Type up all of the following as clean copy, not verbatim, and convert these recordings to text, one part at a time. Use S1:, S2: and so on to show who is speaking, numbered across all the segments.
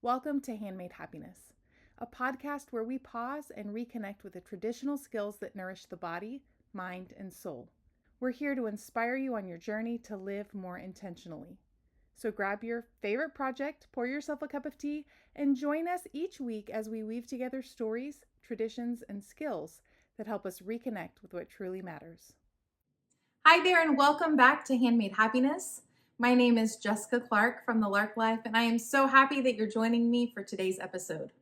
S1: Welcome to Handmade Happiness, a podcast where we pause and reconnect with the traditional skills that nourish the body, mind, and soul. We're here to inspire you on your journey to live more intentionally. So grab your favorite project, pour yourself a cup of tea, and join us each week as we weave together stories, traditions, and skills that help us reconnect with what truly matters. Hi there, and welcome back to Handmade Happiness. My name is Jessica Clark from The Lark Life, and I am so happy that you're joining me for today's episode.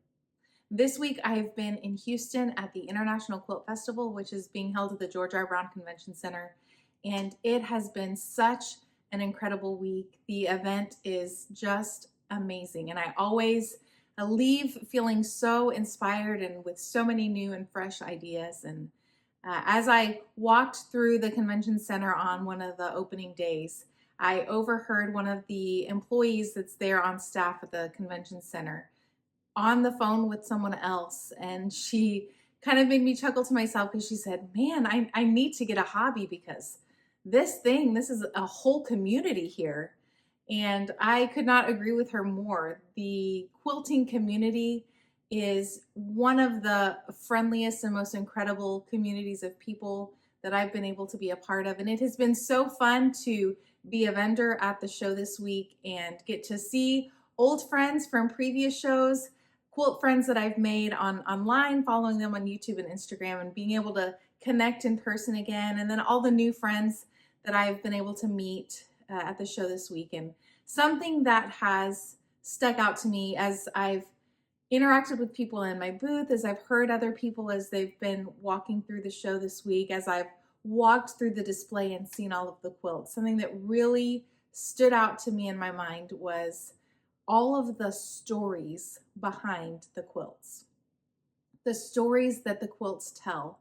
S1: This week, I have been in Houston at the International Quilt Festival, which is being held at the George R. Brown Convention Center, and it has been such an incredible week. The event is just amazing, and I always leave feeling so inspired and with so many new and fresh ideas. And as I walked through the convention center on one of the opening days, I overheard one of the employees that's there on staff at the convention center on the phone with someone else. And she kind of made me chuckle to myself because she said, man, I need to get a hobby because this is a whole community here. And I could not agree with her more. The quilting community is one of the friendliest and most incredible communities of people that I've been able to be a part of. And it has been so fun to be a vendor at the show this week and get to see old friends from previous shows, quilt friends that I've made online, following them on YouTube and Instagram, and being able to connect in person again. And then all the new friends that I've been able to meet at the show this week. And something that has stuck out to me as I've interacted with people in my booth, as I've heard other people as they've been walking through the show this week, as I've walked through the display and seen all of the quilts, something that really stood out to me in my mind was all of the stories behind the quilts, the stories that the quilts tell.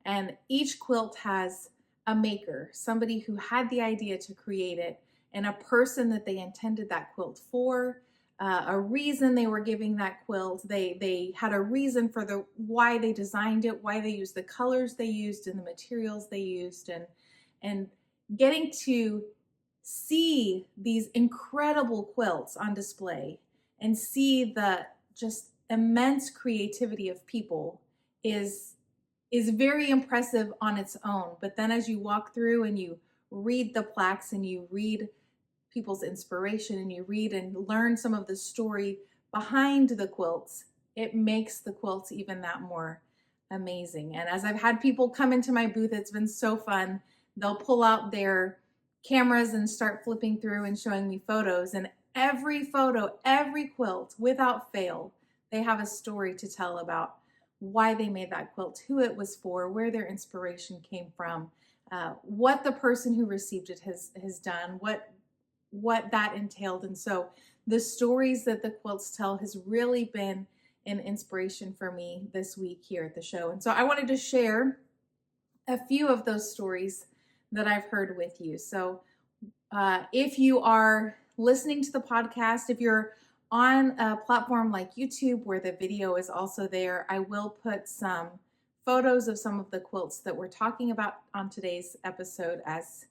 S1: And each quilt has a maker, somebody who had the idea to create it, and a person that they intended that quilt for, a reason they were giving that quilt. They had a reason for why they designed it, why they used the colors they used and the materials they used, and getting to see these incredible quilts on display and see the just immense creativity of people is very impressive on its own. But then as you walk through and you read the plaques and you read people's inspiration and you read and learn some of the story behind the quilts, it makes the quilts even that more amazing. And as I've had people come into my booth, it's been so fun. They'll pull out their cameras and start flipping through and showing me photos. And every photo, every quilt, without fail, they have a story to tell about why they made that quilt, who it was for, where their inspiration came from, what the person who received it has done, what that entailed. And so the stories that the quilts tell has really been an inspiration for me this week here at the show. And so I wanted to share a few of those stories that I've heard with you. So if you are listening to the podcast, if you're on a platform like YouTube where the video is also there, I will put some photos of some of the quilts that we're talking about on today's episode as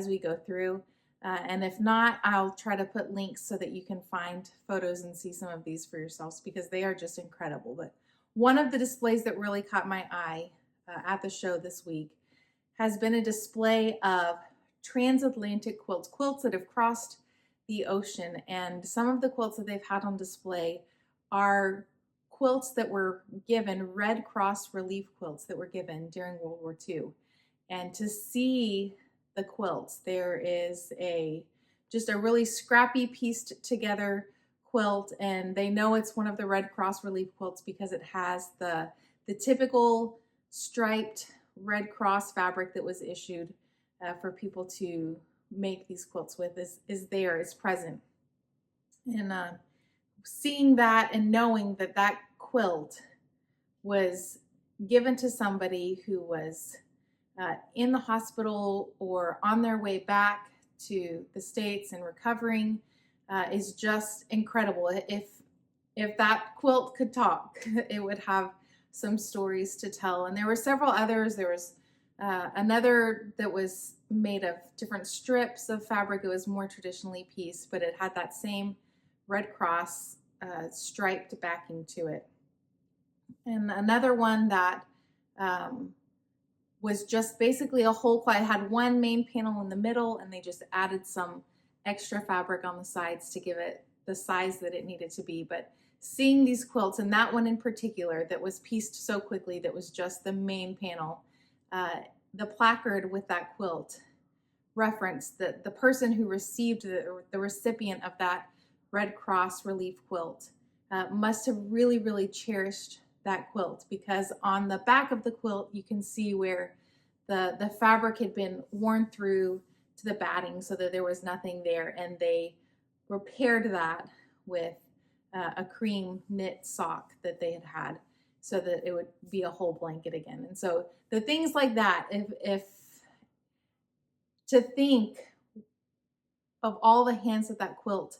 S1: we go through. And if not, I'll try to put links so that you can find photos and see some of these for yourselves because they are just incredible. But one of the displays that really caught my eye at the show this week has been a display of transatlantic quilts that have crossed the ocean. And some of the quilts that they've had on display are quilts that were given, Red Cross relief quilts that were given during World War II. And to see the quilts, there is just a really scrappy pieced together quilt, and they know it's one of the Red Cross relief quilts because it has the typical striped Red Cross fabric that was issued for people to make these quilts with is present. And seeing that and knowing that quilt was given to somebody who was in the hospital or on their way back to the States and recovering is just incredible. If that quilt could talk, it would have some stories to tell. And there were several others. There was another that was made of different strips of fabric. It was more traditionally pieced, but it had that same Red Cross striped backing to it. And another one that was just basically a whole quilt. It had one main panel in the middle, and they just added some extra fabric on the sides to give it the size that it needed to be. But seeing these quilts, and that one in particular that was pieced so quickly, that was just the main panel, the placard with that quilt referenced that the person who received the recipient of that Red Cross relief quilt must have really, really cherished that quilt, because on the back of the quilt you can see where the fabric had been worn through to the batting so that there was nothing there, and they repaired that with a cream knit sock that they had so that it would be a whole blanket again. And so the things like that, if to think of all the hands that quilt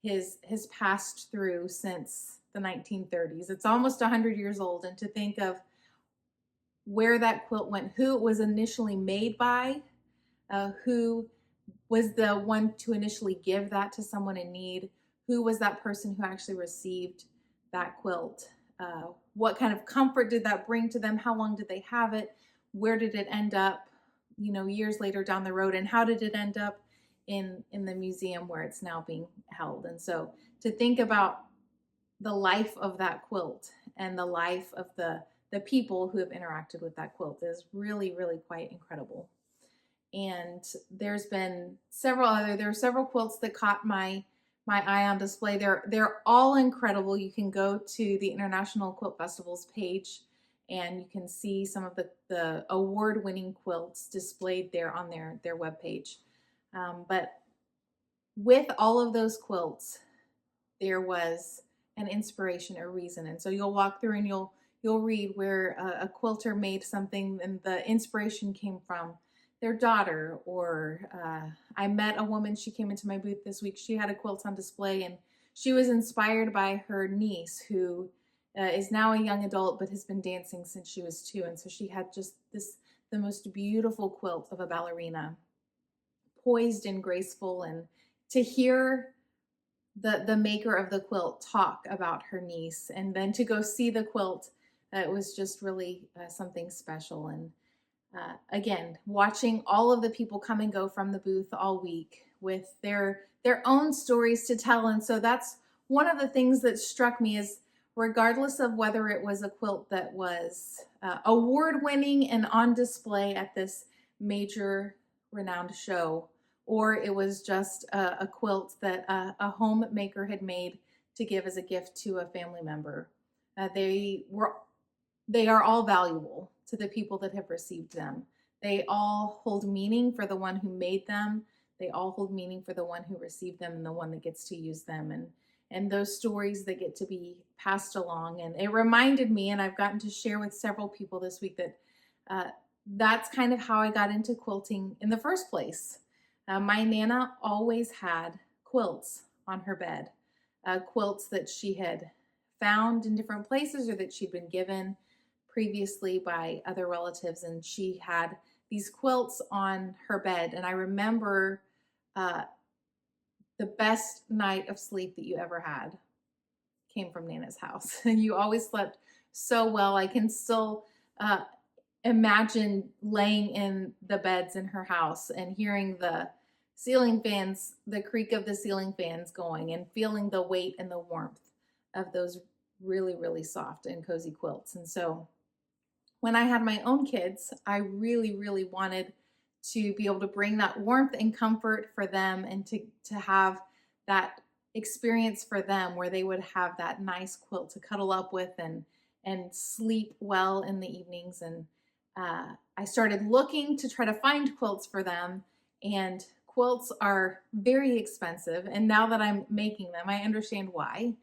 S1: has passed through since the 1930s. It's almost 100 years old, and to think of where that quilt went, who it was initially made by, who was the one to initially give that to someone in need, who was that person who actually received that quilt, what kind of comfort did that bring to them, how long did they have it, where did it end up, years later down the road, and how did it end up in the museum where it's now being held. And so to think about the life of that quilt and the life of the people who have interacted with that quilt is really, really quite incredible. And there are several quilts that caught my eye on display. They're all incredible. You can go to the International Quilt Festival's page and you can see some of the award-winning quilts displayed there on their webpage. But with all of those quilts, there was an inspiration, a reason. And so you'll walk through and you'll read where a quilter made something and the inspiration came from their daughter. Or I met a woman, she came into my booth this week. She had a quilt on display, and she was inspired by her niece, who is now a young adult but has been dancing since she was 2. And so she had just the most beautiful quilt of a ballerina, poised and graceful. And to hear the maker of the quilt talk about her niece, and then to go see the quilt, it was just really something special. And again, watching all of the people come and go from the booth all week with their own stories to tell. And so that's one of the things that struck me, is regardless of whether it was a quilt that was award-winning and on display at this major renowned show, or it was just a quilt that a homemaker had made to give as a gift to a family member, they are all valuable to the people that have received them. They all hold meaning for the one who made them. They all hold meaning for the one who received them and the one that gets to use them, and those stories that get to be passed along. And it reminded me, and I've gotten to share with several people this week, that that's kind of how I got into quilting in the first place. My Nana always had quilts on her bed, quilts that she had found in different places or that she'd been given previously by other relatives, and she had these quilts on her bed. And I remember the best night of sleep that you ever had came from Nana's house. And you always slept so well. I can still imagine laying in the beds in her house and hearing the ceiling fans, the creak of the ceiling fans going, and feeling the weight and the warmth of those really, really soft and cozy quilts. And so when I had my own kids, I really, really wanted to be able to bring that warmth and comfort for them, and to have that experience for them where they would have that nice quilt to cuddle up with and sleep well in the evenings. And I started looking to try to find quilts for them, and quilts are very expensive. And now that I'm making them, I understand why.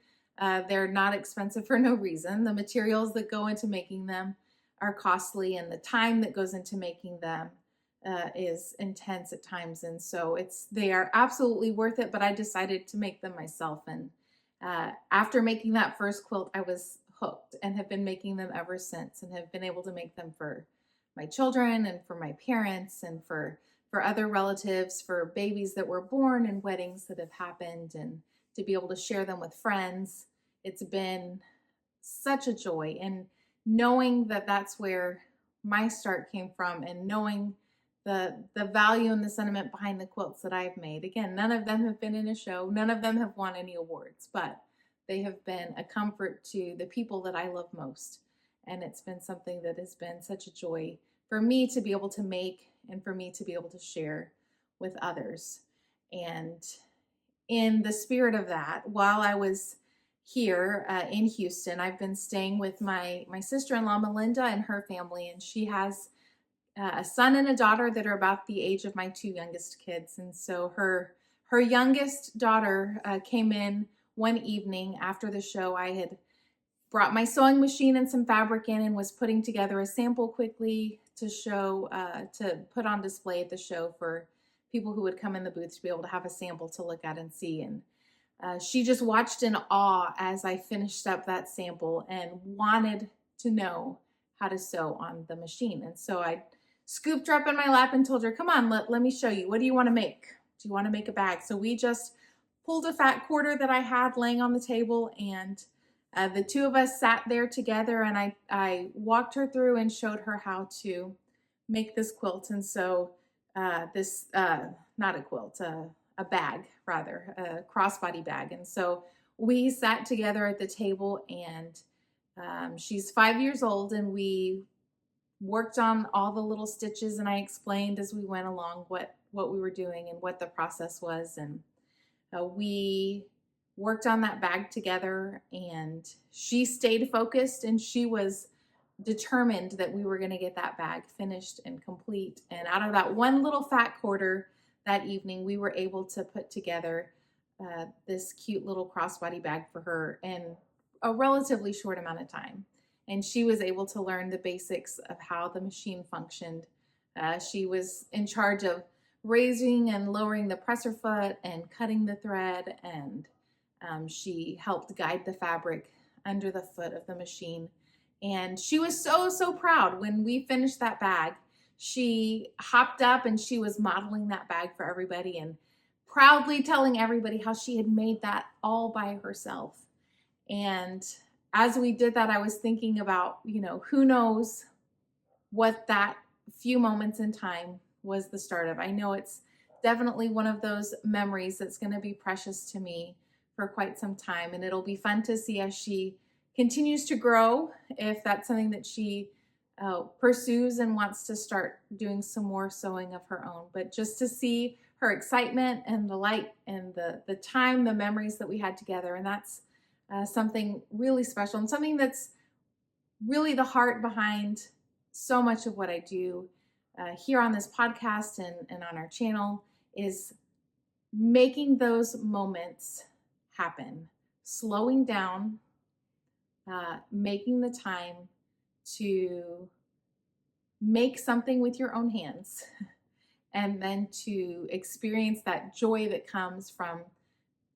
S1: They're not expensive for no reason. The materials that go into making them are costly, and the time that goes into making them is intense at times. And so they are absolutely worth it, but I decided to make them myself. And after making that first quilt, I was hooked and have been making them ever since, and have been able to make them for my children and for my parents and for other relatives, for babies that were born and weddings that have happened, and to be able to share them with friends. it's been such a joy. And knowing that that's where my start came from, and knowing the value and the sentiment behind the quilts that I've made. Again, none of them have been in a show. None of them have won any awards, but they have been a comfort to the people that I love most. And it's been something that has been such a joy for me to be able to make and for me to be able to share with others. And in the spirit of that, while I was here in Houston, I've been staying with my sister-in-law, Melinda, and her family, and she has a son and a daughter that are about the age of my two youngest kids. And so her youngest daughter came in one evening after the show. I had brought my sewing machine and some fabric in and was putting together a sample quickly to show, to put on display at the show for people who would come in the booth to be able to have a sample to look at and see. And she just watched in awe as I finished up that sample and wanted to know how to sew on the machine. And so I scooped her up in my lap and told her, come on, let me show you. What do you want to make? Do you want to make a bag? So we just pulled a fat quarter that I had laying on the table, and the two of us sat there together, and I walked her through and showed her how to make this quilt. And so this, not a quilt, a bag rather, a crossbody bag. And so we sat together at the table, and she's 5 years old, and we worked on all the little stitches, and I explained as we went along what we were doing and what the process was. And we worked on that bag together, and she stayed focused, and she was determined that we were going to get that bag finished and complete. And out of that one little fat quarter that evening, we were able to put together this cute little crossbody bag for her in a relatively short amount of time. And she was able to learn the basics of how the machine functioned. She was in charge of raising and lowering the presser foot and cutting the thread, and she helped guide the fabric under the foot of the machine. And she was so proud when we finished that bag. She hopped up and she was modeling that bag for everybody and proudly telling everybody how she had made that all by herself. And as we did that, I was thinking about, who knows what that few moments in time was the start of. I know it's definitely one of those memories that's going to be precious to me for quite some time. And it'll be fun to see as she continues to grow, if that's something that she pursues and wants to start doing some more sewing of her own. But just to see her excitement and the light and the time, the memories that we had together. And that's something really special, and something that's really the heart behind so much of what I do here on this podcast and on our channel, is making those moments happen, slowing down, making the time to make something with your own hands, and then to experience that joy that comes from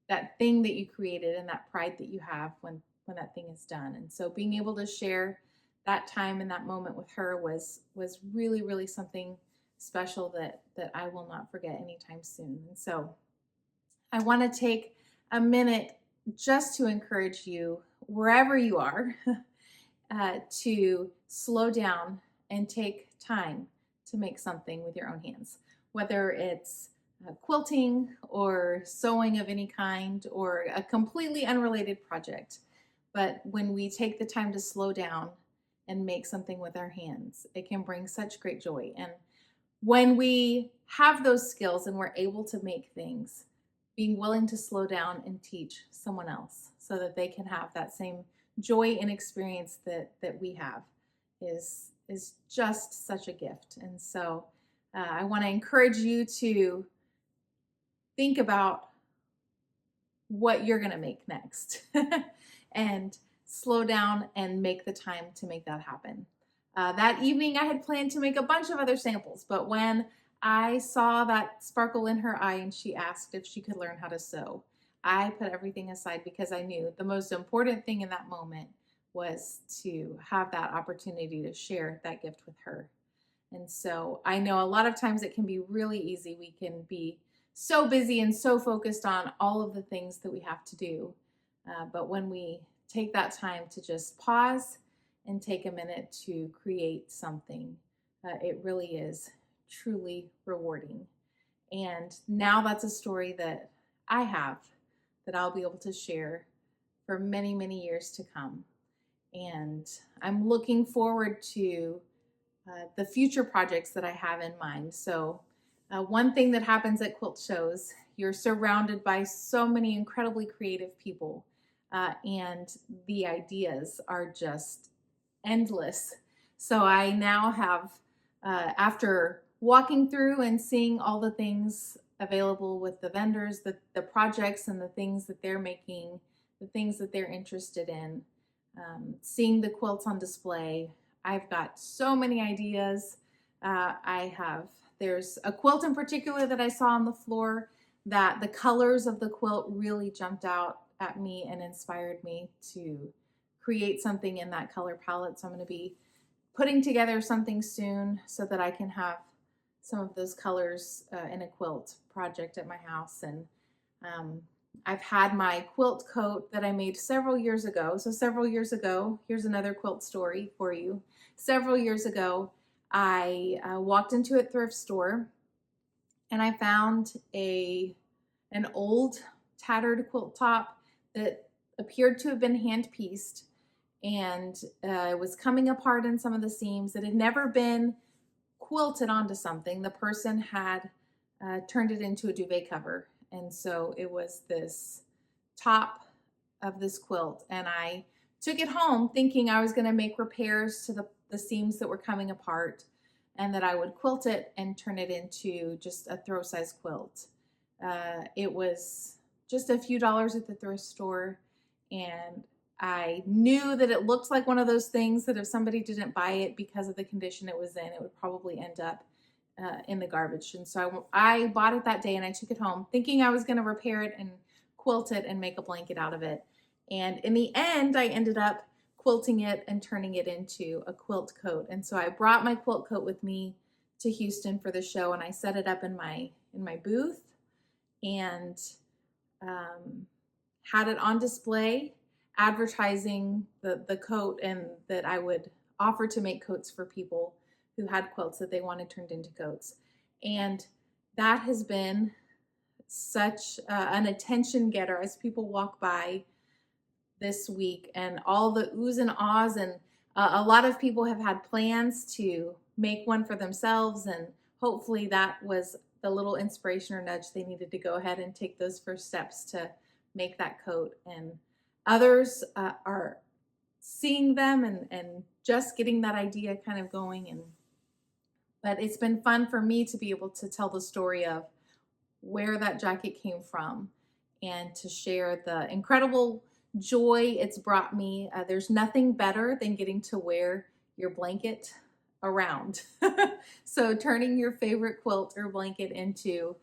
S1: that thing that you created and that pride that you have when that thing is done. And so being able to share that time and that moment with her was really, really something special that I will not forget anytime soon. And so I want to take a minute just to encourage you, wherever you are, to slow down and take time to make something with your own hands, whether it's quilting or sewing of any kind or a completely unrelated project. But when we take the time to slow down and make something with our hands, it can bring such great joy. And when we have those skills and we're able to make things, being willing to slow down and teach someone else so that they can have that same joy and experience that we have is just such a gift. And so I want to encourage you to think about what you're going to make next and slow down and make the time to make that happen. That evening I had planned to make a bunch of other samples, but when I saw that sparkle in her eye and she asked if she could learn how to sew, I put everything aside because I knew the most important thing in that moment was to have that opportunity to share that gift with her. And so I know a lot of times it can be really easy. We can be so busy and so focused on all of the things that we have to do. But when we take that time to just pause and take a minute to create something. It really is truly rewarding. And now that's a story that I have that I'll be able to share for many, many years to come. And I'm looking forward to the future projects that I have in mind. So one thing that happens at quilt shows, you're surrounded by so many incredibly creative people, and the ideas are just endless. So I now have, after walking through and seeing all the things available with the vendors, the projects and the things that they're making, the things that they're interested in, seeing the quilts on display, I've got so many ideas. There's a quilt in particular that I saw on the floor that the colors of the quilt really jumped out at me and inspired me to create something in that color palette. So I'm going to be putting together something soon so that I can have some of those colors in a quilt project at my house. And I've had my quilt coat that I made several years ago. So several years ago, here's another quilt story for you. Several years ago, I walked into a thrift store and I found an old tattered quilt top that appeared to have been hand pieced, and it was coming apart in some of the seams. It had never been quilted onto something. The person had turned it into a duvet cover. And so it was this top of this quilt. And I took it home thinking I was going to make repairs to the seams that were coming apart, and that I would quilt it and turn it into just a throw size quilt. It was just a few dollars at the thrift store, and I knew that it looked like one of those things that if somebody didn't buy it because of the condition it was in, it would probably end up in the garbage. And so I bought it that day and I took it home thinking I was going to repair it and quilt it and make a blanket out of it. And in the end, I ended up quilting it and turning it into a quilt coat. And so I brought my quilt coat with me to Houston for the show, and I set it up in my booth and had it on display, advertising the coat, and that I would offer to make coats for people who had quilts that they wanted turned into coats. And that has been such an attention getter as people walk by this week, and all the oohs and ahs, and a lot of people have had plans to make one for themselves, and hopefully that was the little inspiration or nudge they needed to go ahead and take those first steps to make that coat. And others are seeing them and just getting that idea kind of going. But it's been fun for me to be able to tell the story of where that jacket came from and to share the incredible joy it's brought me. There's nothing better than getting to wear your blanket around. So turning your favorite quilt or blanket into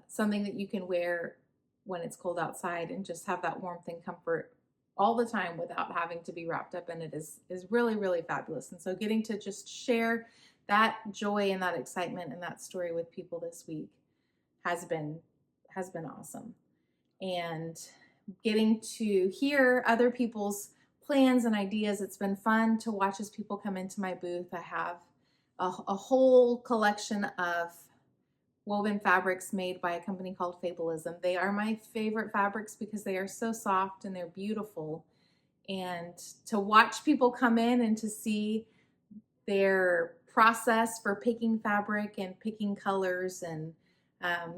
S1: something that you can wear when it's cold outside and just have that warmth and comfort all the time without having to be wrapped up in it is really, really fabulous. And so getting to just share that joy and that excitement and that story with people this week has been awesome. And getting to hear other people's plans and ideas, it's been fun to watch as people come into my booth. I have a whole collection of woven fabrics made by a company called Fabulism. They are my favorite fabrics because they are so soft and they're beautiful. And to watch people come in and to see their process for picking fabric and picking colors, and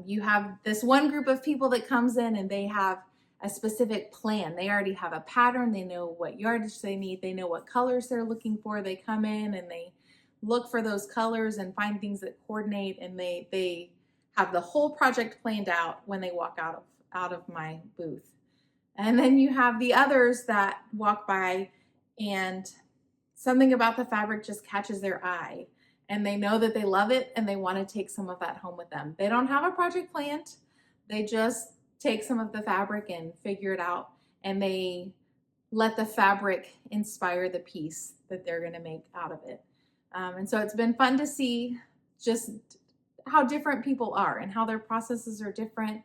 S1: you have this one group of people that comes in and they have a specific plan. They already have a pattern. They know what yardage they need. They know what colors they're looking for. They come in and they look for those colors and find things that coordinate, and they have the whole project planned out when they walk out of my booth. And then you have the others that walk by and something about the fabric just catches their eye, and they know that they love it and they want to take some of that home with them. They don't have a project planned. They just take some of the fabric and figure it out, and they let the fabric inspire the piece that they're going to make out of it. And so it's been fun to see just how different people are and how their processes are different.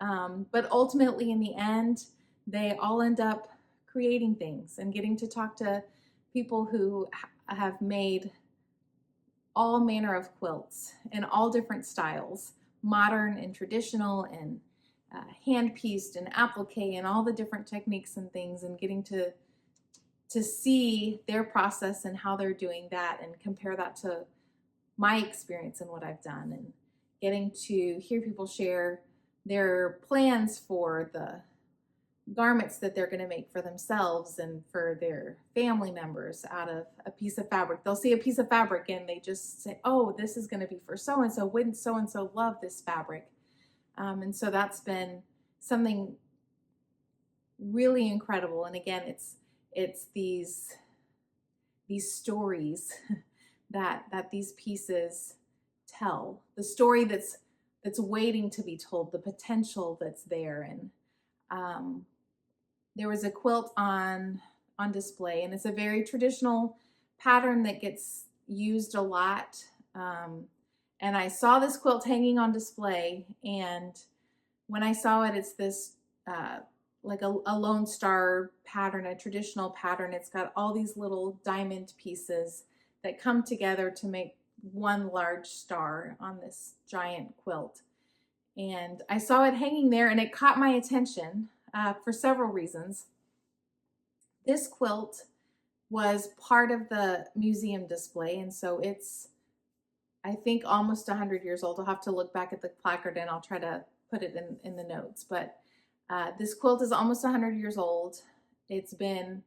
S1: But ultimately, in the end, they all end up creating things and getting to talk to people who have made all manner of quilts in all different styles, modern and traditional, and hand pieced and applique and all the different techniques and things, and getting to see their process and how they're doing that and compare that to my experience and what I've done, and getting to hear people share their plans for the garments that they're going to make for themselves and for their family members out of a piece of fabric. They'll see a piece of fabric and they just say, oh, this is going to be for so-and-so. Wouldn't so-and-so love this fabric? And so that's been something really incredible. And again, it's these stories that these pieces tell, the story that's waiting to be told, the potential that's there. And there was a quilt on display, and it's a very traditional pattern that gets used a lot. And I saw this quilt hanging on display, and when I saw it, it's this like a Lone Star pattern, a traditional pattern. It's got all these little diamond pieces that come together to make one large star on this giant quilt. And I saw it hanging there, and it caught my attention for several reasons. This quilt was part of the museum display, and so it's, I think, almost 100 years old. I'll have to look back at the placard and I'll try to put it in the notes. But this quilt is almost 100 years old. It's been,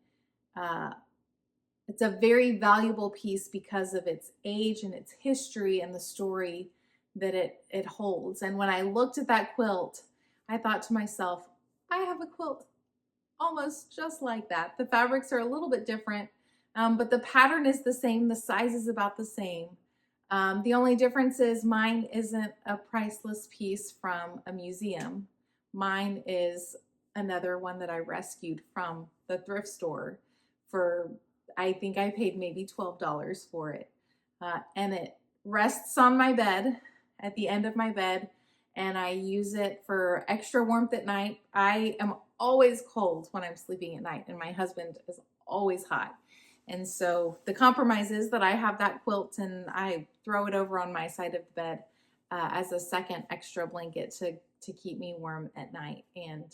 S1: it's a very valuable piece because of its age and its history and the story that it holds. And when I looked at that quilt, I thought to myself, I have a quilt almost just like that. The fabrics are a little bit different, but the pattern is the same. The size is about the same. The only difference is mine isn't a priceless piece from a museum. Mine is another one that I rescued from the thrift store for, I think I paid maybe $12 for it. And it rests on my bed, at the end of my bed, and I use it for extra warmth at night. I am always cold when I'm sleeping at night, and my husband is always hot. And so the compromise is that I have that quilt and I throw it over on my side of the bed as a second extra blanket to keep me warm at night. And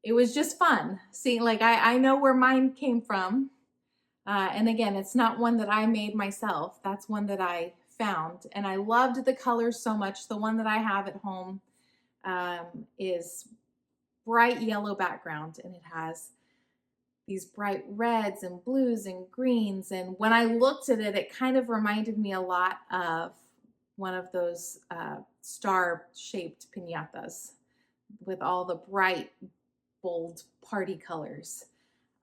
S1: it was just fun seeing, like, I know where mine came from. And again, it's not one that I made myself. That's one that I found. And I loved the colors so much. The one that I have at home is bright yellow background, and it has these bright reds and blues and greens. And when I looked at it, it kind of reminded me a lot of one of those star-shaped piñatas with all the bright, bold party colors.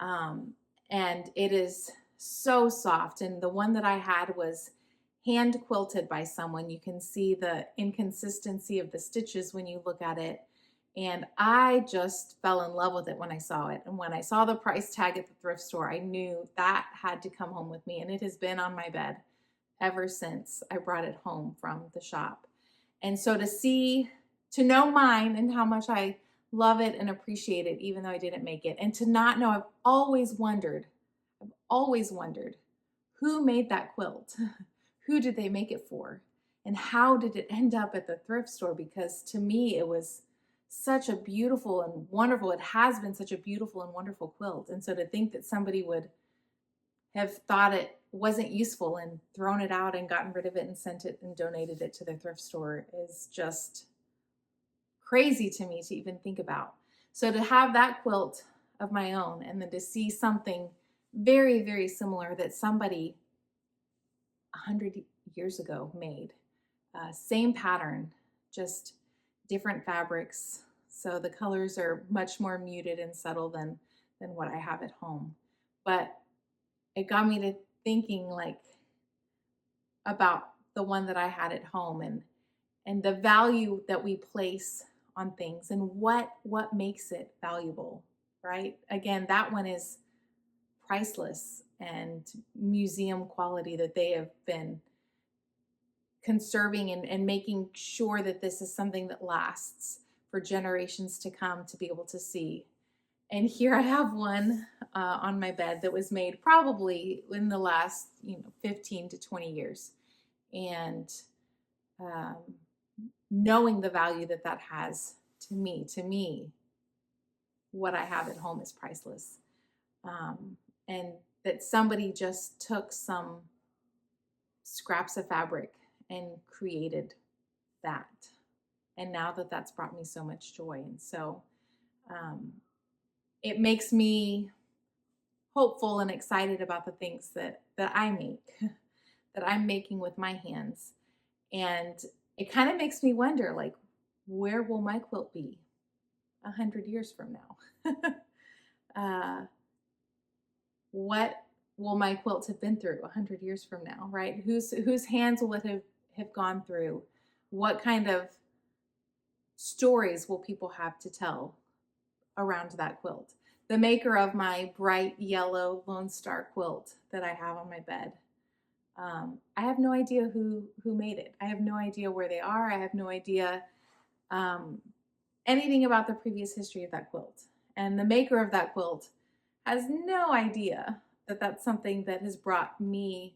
S1: And it is so soft. And the one that I had was hand quilted by someone. You can see the inconsistency of the stitches when you look at it. And I just fell in love with it when I saw it. And when I saw the price tag at the thrift store, I knew that had to come home with me. And it has been on my bed ever since I brought it home from the shop. And so to know mine and how much I love it and appreciate it, even though I didn't make it, and to not know, I've always wondered who made that quilt? Who did they make it for? And how did it end up at the thrift store? Because to me, it was such a beautiful and wonderful, it has been such a beautiful and wonderful quilt. And so to think that somebody would have thought it wasn't useful and thrown it out and gotten rid of it and sent it and donated it to the thrift store is just crazy to me to even think about. So to have that quilt of my own, and then to see something very, very similar that somebody 100 years ago made, same pattern, just different fabrics. So the colors are much more muted and subtle than what I have at home. But it got me to thinking, like, about the one that I had at home, and the value that we place on things, and what makes it valuable, right? Again, that one is priceless and museum quality, that they have been conserving and making sure that this is something that lasts for generations to come to be able to see. And here I have one on my bed that was made probably in the last 15 to 20 years. And um, knowing the value that that has to me, what I have at home is priceless. And that somebody just took some scraps of fabric and created that. And now that that's brought me so much joy. And so um, it makes me hopeful and excited about the things that I make, that I'm making with my hands. And it kind of makes me wonder, like, where will my quilt be 100 years from now? What will my quilt have been through 100 years from now, right? Whose hands will it have gone through? What kind of stories will people have to tell around that quilt? The maker of my bright yellow Lone Star quilt that I have on my bed, I have no idea who made it. I have no idea where they are. I have no idea anything about the previous history of that quilt. And the maker of that quilt has no idea that that's something that has brought me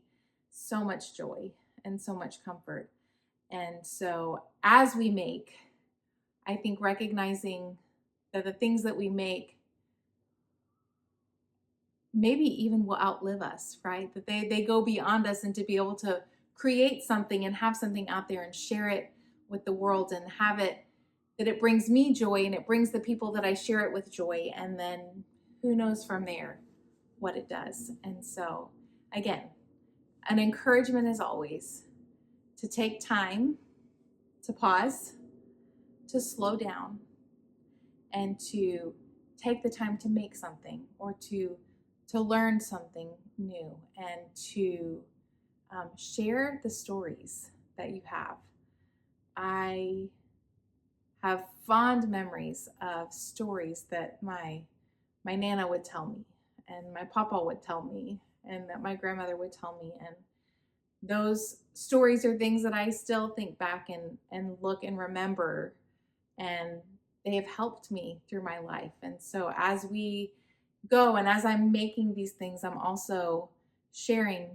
S1: so much joy and so much comfort. And so as we make, I think recognizing that the things that we make maybe even will outlive us, right? That they go beyond us, and to be able to create something and have something out there and share it with the world and have it, that it brings me joy and it brings the people that I share it with joy. And then who knows from there what it does. And so again, an encouragement is always to take time to pause, to slow down, and to take the time to make something or to learn something new, and to share the stories that you have. I have fond memories of stories that my Nana would tell me, and my Papa would tell me, and that my grandmother would tell me. And those stories are things that I still think back and look and remember, and they have helped me through my life. And so as we go and as I'm making these things, I'm also sharing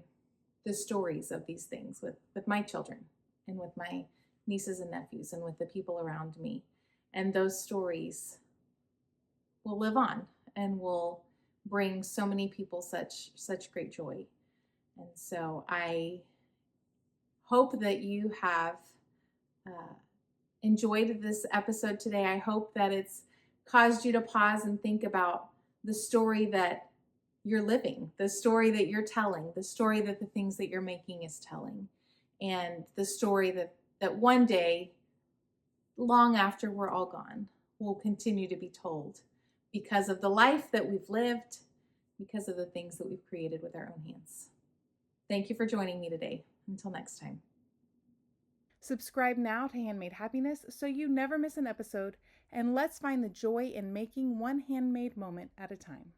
S1: the stories of these things with my children and with my nieces and nephews and with the people around me. And those stories will live on and will bring so many people such great joy. And so I hope that you have enjoyed this episode today. I hope that it's caused you to pause and think about the story that you're living, the story that you're telling, the story that the things that you're making is telling, and the story that one day, long after we're all gone, will continue to be told because of the life that we've lived, because of the things that we've created with our own hands. Thank you for joining me today. Until next time. Subscribe now to Handmade Happiness so you never miss an episode, and let's find the joy in making one handmade moment at a time.